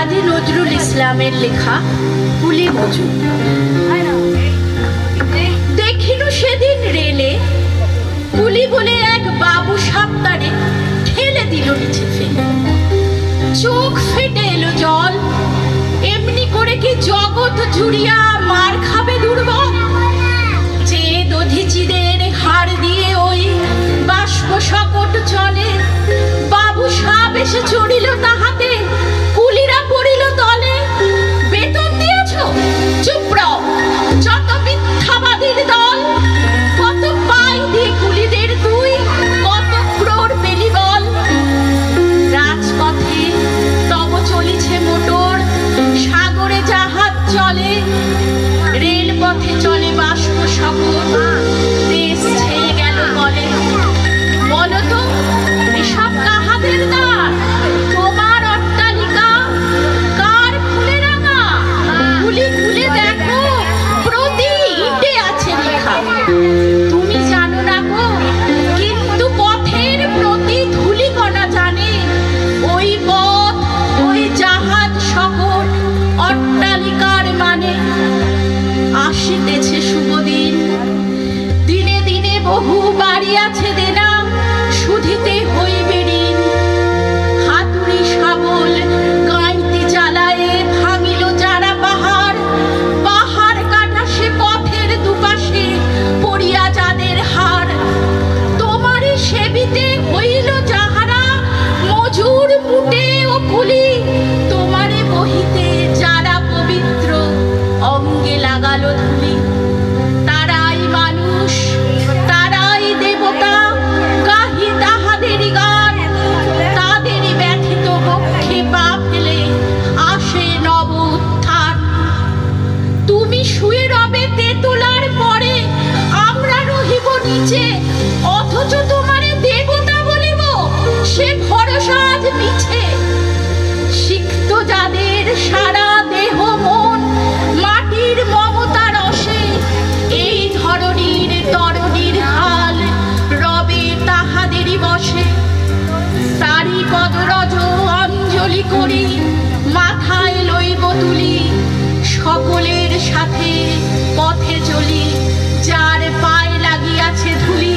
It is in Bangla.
কাজী নজরুল ইসলামের লেখা কুলি মজুর। দেখিনু সেদিন রেলে কুলি বলে এক বাবু সাপ্তারে ঠেলে দিল নিচে ফেলে। চোখ ফেটে এলো জল, এমনি করে কি জগৎ জুড়িয়া মার খাবে দুর্বল? যে দধিচিদের হাড় দিয়ে ওই বাষ্প সকট চলে, বাবু সাপ এসে চড়িল তাহাতে, কুলিরা পড়িল তলে। বেতন দিয়েছ? চুপ রও, যত মিথ্যাবাদীর দল। কত পাই দিয়ে কুলিদের তুই, কত ক্রোড় পেলি বল? রাজপথে তব চলিছে মোটর, সাগরে জাহাজ চলে, রেলপথে চলে বাষ্প সকট, দেশ ছেয়ে গেল বলে। বলো তো এসব কাহাদের দান? তোমার অট্টালিকা কার ফুলে রাঙা? খুলে খুলে দেখো, প্রতি ইটে আছে লেখা। তুমি জানো না গো, কিন্তু পথের প্রতি ধূলিকণা জানে। ওই পথ, ওই জাহাজ সকট, অট্টালিকার মানে। আসিতেছে শুভ দিন, দিনে দিনে বহু বাড়ি আছে দেনা, শুধিতে হইবে ঋণ। হাতুড়ি শাবল গাঁইতি চালায়ে ভাঙিল যারা পাহাড়, পাহাড় কাটা সে পথের দুপাশে পড়িয়া যাদের হাড়। তোমারই সেবিতে হইল যাহারা মজুর মুটে ও কুলি, তোমারে বহিতে যারা পবিত্র অঙ্গে লাগালো ধুলি। তারাই মানুষ, তারাই দেবতা, গাহি তাহাদেরই গান। তাদেরই ব্যথিত বক্ষে পা ফেলে আসে নব উত্থান। তুমি শুয়ে রবে তেতলার পরে, আমরা রহিব নিচে, অথচ তোমারে দেবতা বলিব, সে ভরসা আজ মিছে। সিক্ত যাদের সারা দেহ মন মাটির মমতা রসে, এই ধরনীর তরণীর হাল রবে তাহাদেরই বসে। তারি পদরজ অঞ্জলি করি, মাথায় লইব তুলি, সকলের সাথে পথে চলি, যার পায়ে লাগিয়াছে ধুলি।